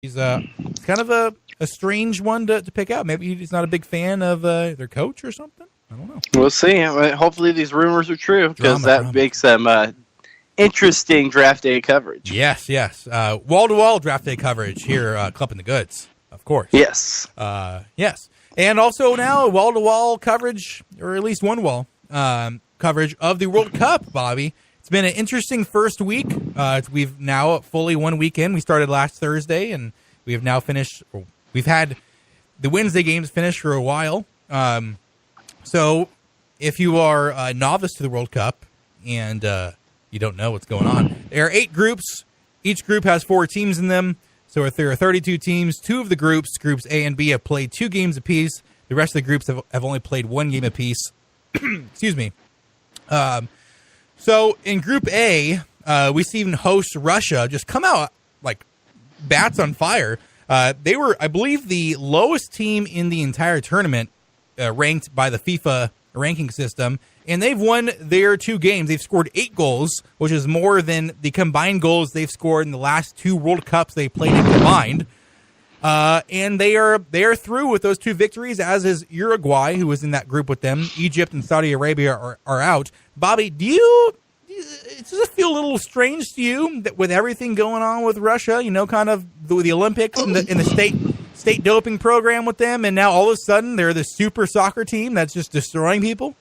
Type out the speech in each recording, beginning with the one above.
He's it's kind of a strange one to pick out. Maybe he's not a big fan of their coach or something. I don't know. We'll see. Hopefully these rumors are true, because that makes them interesting draft day coverage. Yes. Wall-to-wall draft day coverage here, Clipping the Goods, of course. Yes. Yes. And also now wall-to-wall coverage, or at least one wall coverage of the World Cup, Bobby. It's been an interesting first week. We've now fully 1 week in. We started last Thursday, and we have now finished. We've had the Wednesday games finished for a while. So if you are a novice to the World Cup and you don't know what's going on, there are 8 groups. Each group has 4 teams in them. So if there are 32 teams, 2 of the groups A and B, have played 2 games apiece. The rest of the groups have only played 1 game apiece. Excuse me. So in Group A, we see even host Russia just come out like bats on fire. They were, I believe, the lowest team in the entire tournament, ranked by the FIFA ranking system, and they've won their 2 games. They've scored 8 goals, which is more than the combined goals they've scored in the last 2 World Cups they played in combined. And they are through with those 2 victories, as is Uruguay, who was in that group with them. Egypt and Saudi Arabia are out. Bobby, does it feel a little strange to you that with everything going on with Russia, kind of the Olympics and the state doping program with them, and now all of a sudden they're the super soccer team that's just destroying people?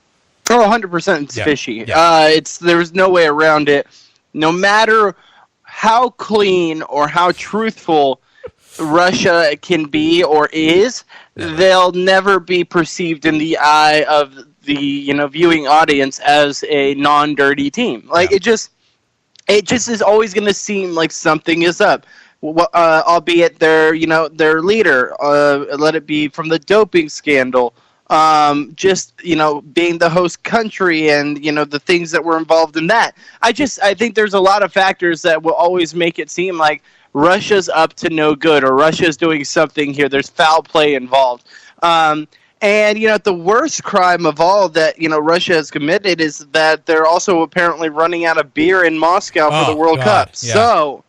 Oh, 100% it's fishy. Yeah. There's no way around it. No matter how clean or how truthful Russia can be or is, they'll never be perceived in the eye of the viewing audience as a non-dirty team. Like it just is always going to seem like something is up. Albeit their leader, let it be from the doping scandal, being the host country and the things that were involved in that. I think there's a lot of factors that will always make it seem like Russia's up to no good, or Russia's doing something here. There's foul play involved. And the worst crime of all that Russia has committed is that they're also apparently running out of beer in Moscow for the World Cup. Yeah. So,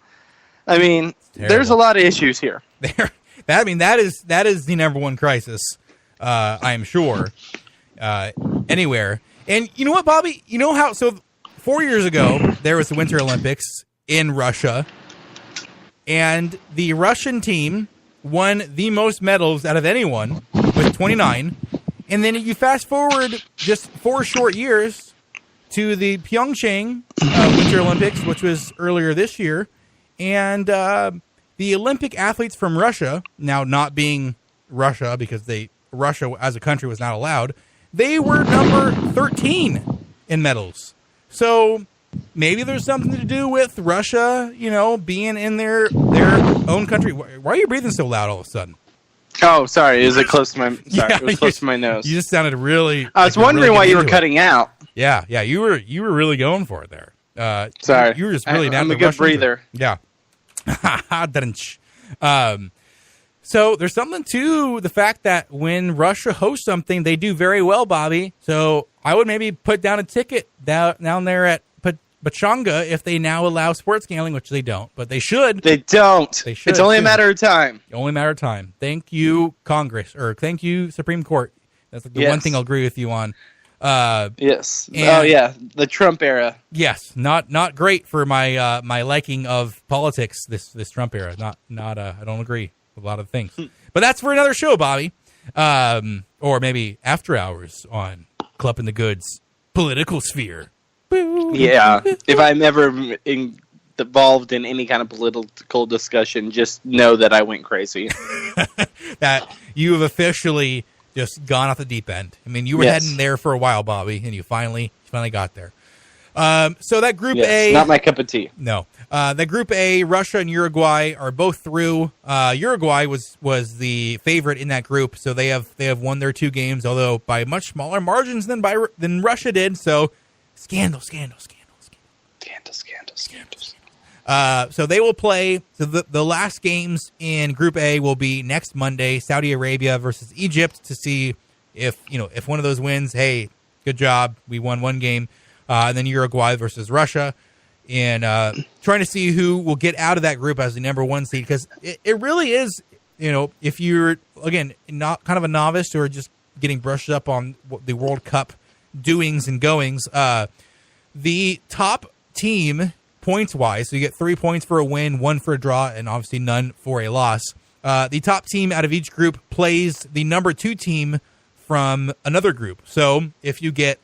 I mean, there's a lot of issues here. That is the number one crisis, I am sure, anywhere. And you know what, Bobby? You know how? So 4 years ago, there was the Winter Olympics in Russia, and the Russian team won the most medals out of anyone with 29. And then you fast forward just 4 short years to the Pyeongchang Winter Olympics, which was earlier this year, and the Olympic athletes from Russia, now not being Russia because Russia as a country was not allowed, they were number 13 in medals. So maybe there's something to do with Russia, being in their own country. Why are you breathing so loud all of a sudden? Oh, sorry. Is it close to my? Sorry, it was close to my nose. You just sounded really. I was wondering why you were cutting out. Yeah. You were really going for it there. Sorry, you were just really down. I'm a good breather. Yeah. So there's something to the fact that when Russia hosts something, they do very well, Bobby. So I would maybe put down a ticket down there at Pachanga if they now allow sports gambling, which they don't, but they should. They don't. They should. It's only a matter of time. Only a matter of time. Thank you, Congress, or thank you, Supreme Court. That's the one thing I'll agree with you on. Yes. The Trump era. Yes, not great for my my liking of politics. This Trump era. Not. I don't agree with a lot of things. But that's for another show, Bobby. Or maybe after hours on Club in the Goods political sphere. Yeah, if I'm ever involved in any kind of political discussion, just know that I went crazy. That you have officially just gone off the deep end. I mean, you were heading there for a while, Bobby, and you finally got there. So that Group A... not my cup of tea. No. That Group A, Russia and Uruguay are both through. Uruguay was the favorite in that group, so they have won their 2 games, although by much smaller margins than Russia did, so... Scandal. So they will play. So the last games in Group A will be next Monday, Saudi Arabia versus Egypt, to see if one of those wins. Hey, good job, we won 1 game. And then Uruguay versus Russia. and trying to see who will get out of that group as the number one seed, because it really is, if you're, again, not kind of a novice or just getting brushed up on the World Cup doings and goings, the top team points-wise, so you get 3 points for a win, 1 for a draw, and obviously none for a loss. The top team out of each group plays the number 2 team from another group. So if you get,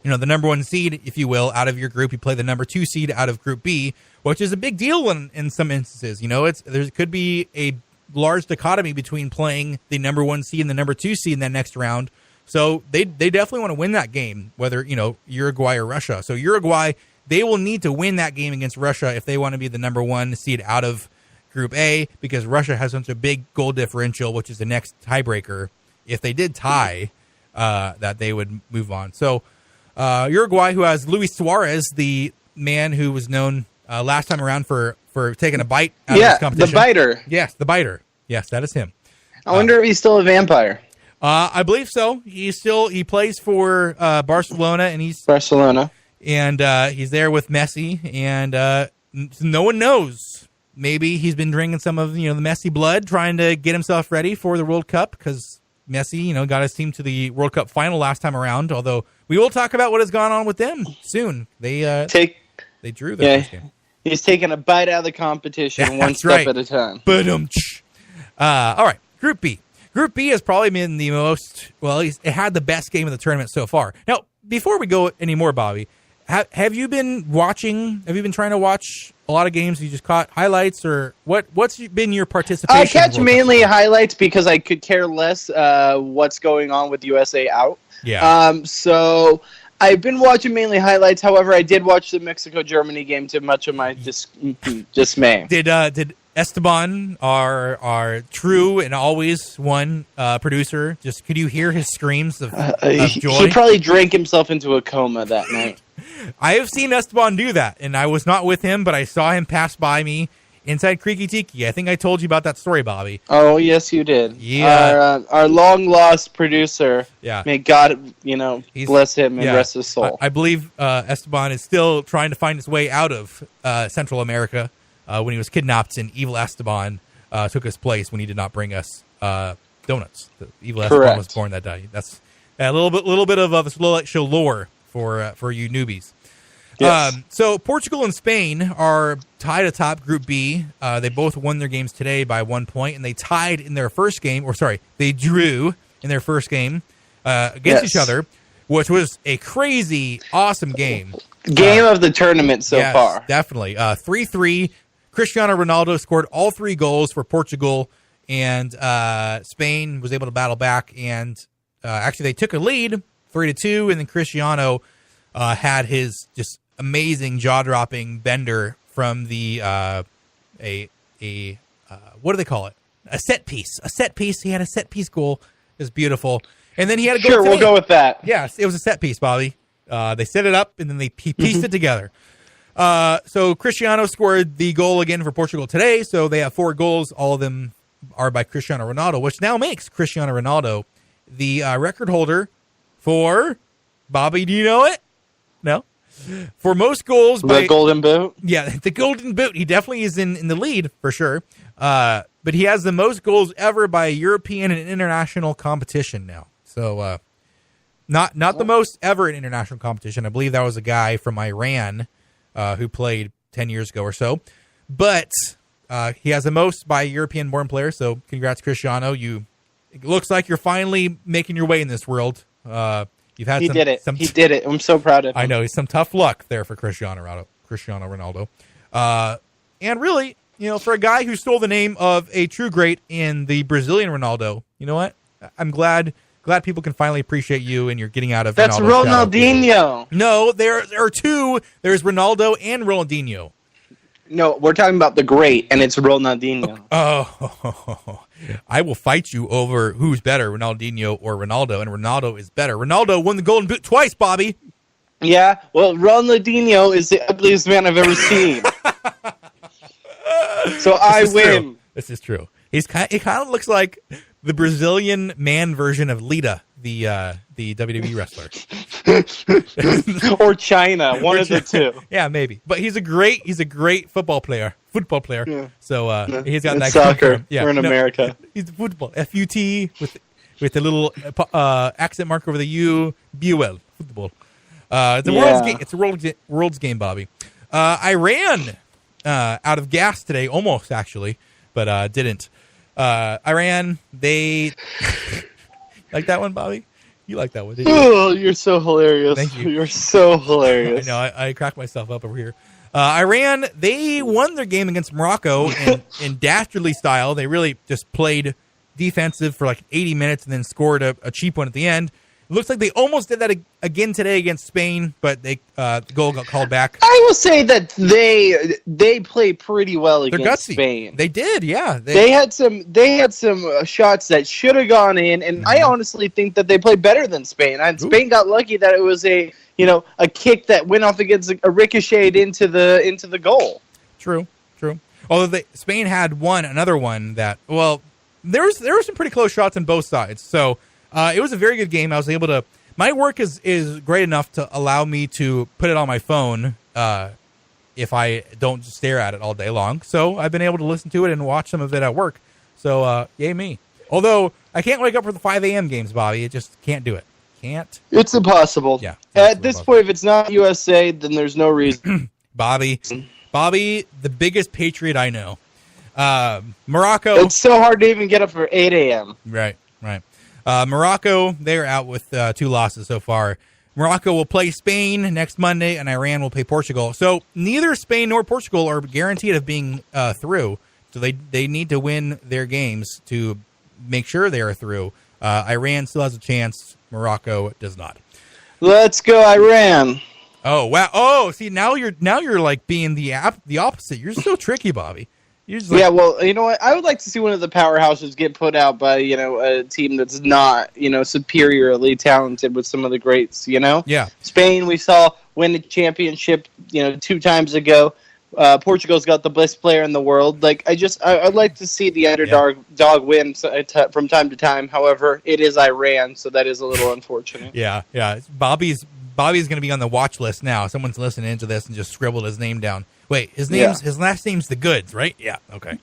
the number 1 seed, if you will, out of your group, you play the number 2 seed out of Group B, which is a big deal in some instances. There could be a large dichotomy between playing the number 1 seed and the number 2 seed in that next round. So they definitely want to win that game, whether, Uruguay or Russia. So Uruguay, they will need to win that game against Russia if they want to be the number 1 seed out of Group A, because Russia has such a big goal differential, which is the next tiebreaker. If they did tie, that they would move on. So Uruguay, who has Luis Suarez, the man who was known last time around for taking a bite out of this competition. The biter. Yes, the biter. Yes, that is him. I wonder if he's still a vampire. I believe so. He plays for Barcelona, and he's there with Messi, and no one knows. Maybe he's been drinking some of the Messi blood, trying to get himself ready for the World Cup, because Messi, got his team to the World Cup final last time around. Although we will talk about what has gone on with them soon. They drew their first game. He's taking a bite out of the competition, one step at a time. All right, Group B. Group B has probably been the most, it had the best game of the tournament so far. Now, before we go anymore, Bobby, have you been watching? Have you been trying to watch a lot of games? You just caught highlights, or what's been your participation? I catch mainly highlights because I could care less what's going on with USA out. Yeah. So I've been watching mainly highlights. However, I did watch the Mexico-Germany game to much of my dismay. Did Esteban, our true and always one producer, could you hear his screams of joy? He probably drank himself into a coma that night. I have seen Esteban do that, and I was not with him, but I saw him pass by me inside Creaky Tiki. I think I told you about that story, Bobby. Oh, yes, you did. Yeah. Our long-lost producer. Yeah. May God, bless him and rest his soul. I believe Esteban is still trying to find his way out of Central America. When he was kidnapped, and Evil Esteban took his place when he did not bring us donuts. The Evil Esteban was born that day. That's a little bit of a Slow Show lore for you newbies. Yes. So Portugal and Spain are tied atop Group B. They both won their games today by 1 point, and they tied in their first game, they drew in their first game against each other, which was a crazy, awesome game. Game of the tournament so far. Definitely. 3-3. Cristiano Ronaldo scored all 3 goals for Portugal, and Spain was able to battle back. And actually, they took a lead, 3-2, and then Cristiano had his just amazing jaw-dropping bender from the what do they call it? A set piece. A set piece. He had a set piece goal. It was beautiful. And then he had a goal. Sure, we'll go with that. Yes, it was a set piece, Bobby. They set it up, and then he pieced it together. So Cristiano scored the goal again for Portugal today. So they have 4 goals. All of them are by Cristiano Ronaldo, which now makes Cristiano Ronaldo the record holder for, Bobby, do you know it? No? For most goals by... The Golden Boot? Yeah, the Golden Boot. He definitely is in the lead for sure. But he has the most goals ever by a European and international competition now. So not the most ever in international competition. I believe that was a guy from Iran who played 10 years ago or so. But he has the most by a European-born player, so congrats, Cristiano. It looks like you're finally making your way in this world. He did it. He did it. I'm so proud of him. I know. Some tough luck there for Cristiano Ronaldo. And really, for a guy who stole the name of a true great in the Brazilian Ronaldo, you know what? I'm glad people can finally appreciate you, and you're getting out of That's Ronaldo's Ronaldinho. No, there are 2. There's Ronaldo and Ronaldinho. No, we're talking about the great, and it's Ronaldinho. Oh, I will fight you over who's better, Ronaldinho or Ronaldo, and Ronaldo is better. Ronaldo won the Golden Boot twice, Bobby. Yeah, well, Ronaldinho is the ugliest man I've ever seen. So I win. This is true. He kind of looks like the Brazilian man version of Lita the WWE wrestler. Or China, one of the two. Yeah, maybe. But he's a great football player. Yeah. So he's got that soccer. Yeah, we're in America. He's football. FUT with the little accent mark over the U. BUL football. It's a world's game. It's a world's game, Bobby. I ran out of gas today, almost actually, but didn't. Iran, they like that one, Bobby? You like that one, didn't you? Oh, you're so hilarious. Thank you. You're so hilarious. I know. I cracked myself up over here. Iran, they won their game against Morocco in dastardly style. They really just played defensive for like 80 minutes and then scored a cheap one at the end. It looks like they almost did that again today against Spain, but the goal got called back. I will say that they played pretty well against Spain. They did, yeah. They had some shots that should have gone in, and I honestly think that they played better than Spain. And Spain got lucky that it was a kick that went off against a ricocheted into the goal. True. Although Spain had another one that there were some pretty close shots on both sides. So. It was a very good game. I was able to. My work is great enough to allow me to put it on my phone if I don't just stare at it all day long. So I've been able to listen to it and watch some of it at work. So yay me. Although I can't wake up for the 5 a.m. games, Bobby. It just can't do it. Can't. It's impossible. Yeah. At this point, if it's not USA, then there's no reason. Bobby, the biggest patriot I know. Morocco. It's so hard to even get up for 8 a.m. Right. Morocco, they're out with 2 losses so far. Morocco will play Spain next Monday, and Iran will play Portugal. So neither Spain nor Portugal are guaranteed of being through. So they need to win their games to make sure they are through. Iran still has a chance. Morocco does not. Let's go, Iran. Oh wow! Oh, see now you're like being the opposite. You're so tricky, Bobby. Yeah, well, you know what? I would like to see one of the powerhouses get put out by, a team that's not, superiorly talented with some of the greats, Yeah. Spain, we saw win the championship, 2 times ago. Portugal's got the best player in the world. Like, I'd like to see the underdog win from time to time. However, it is Iran, so that is a little unfortunate. Yeah. Bobby's going to be on the watch list now. Someone's listening to this and just scribbled his name down. Wait, his last name's The Goods, right? Yeah, okay.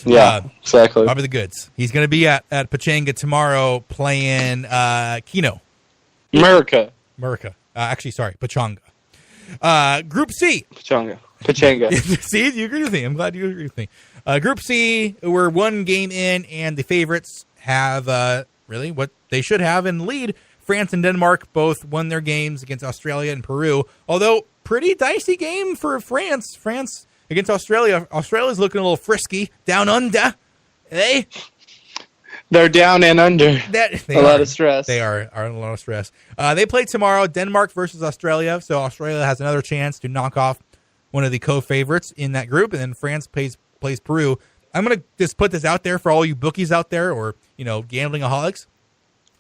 Yeah, exactly. Bobby The Goods. He's going to be at Pachanga tomorrow playing Keno. America. Actually, sorry, Pachanga. Group C. Pachanga. See, you agree with me. I'm glad you agree with me. Group C, we're 1 game in, and the favorites have really what they should have in the lead. France and Denmark both won their games against Australia and Peru, although pretty dicey game for France. France against Australia. Australia's looking a little frisky. Down under. They're down and under. A lot of stress. They are a lot of stress. They play tomorrow, Denmark versus Australia. So Australia has another chance to knock off one of the co-favorites in that group. And then France plays Peru. I'm going to just put this out there for all you bookies out there or, gambling-aholics.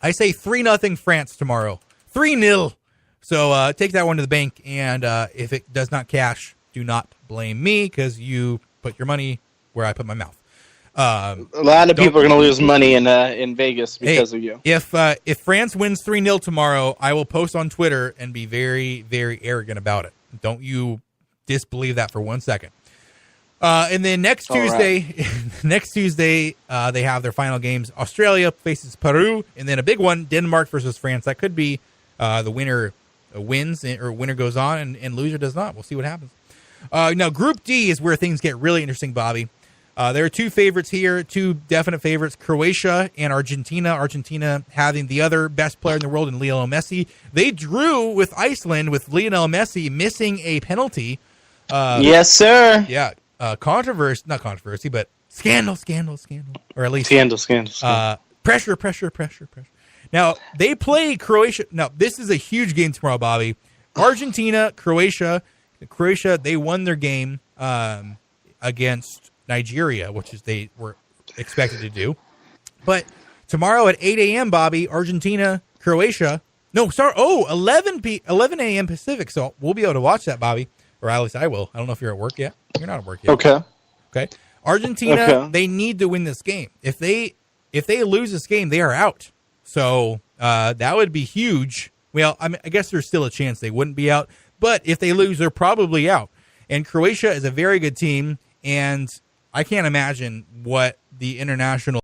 I say 3-0 France tomorrow. 3-0. So take that one to the bank, and if it does not cash, do not blame me because you put your money where I put my mouth. A lot of people are going to lose money in Vegas because of you. If France wins 3-0 tomorrow, I will post on Twitter and be very, very arrogant about it. Don't you disbelieve that for 1 second. And then next Tuesday, they have their final games. Australia faces Peru, and then a big one, Denmark versus France. That could be the winner wins or winner goes on and loser does not. We'll see what happens. Now, Group D is where things get really interesting, Bobby. There are 2 favorites here, 2 definite favorites, Croatia and Argentina. Argentina having the other best player in the world in Lionel Messi. They drew with Iceland with Lionel Messi missing a penalty. Yes, sir. Yeah. Not controversy, but scandal. Or at least scandal. Pressure. Now, they play Croatia. Now, this is a huge game tomorrow, Bobby. Argentina, Croatia, they won their game against Nigeria, which is they were expected to do. But tomorrow at 8 a.m., Bobby, Argentina, Croatia. No, sorry. 11 a.m. Pacific. So we'll be able to watch that, Bobby. Or at least I will. I don't know if you're at work yet. You're not at work yet. Okay. Argentina, they need to win this game. If they lose this game, they are out. So That would be huge. Well, I guess there's still a chance they wouldn't be out, but if they lose, they're probably out. And Croatia is a very good team, and I can't imagine what the international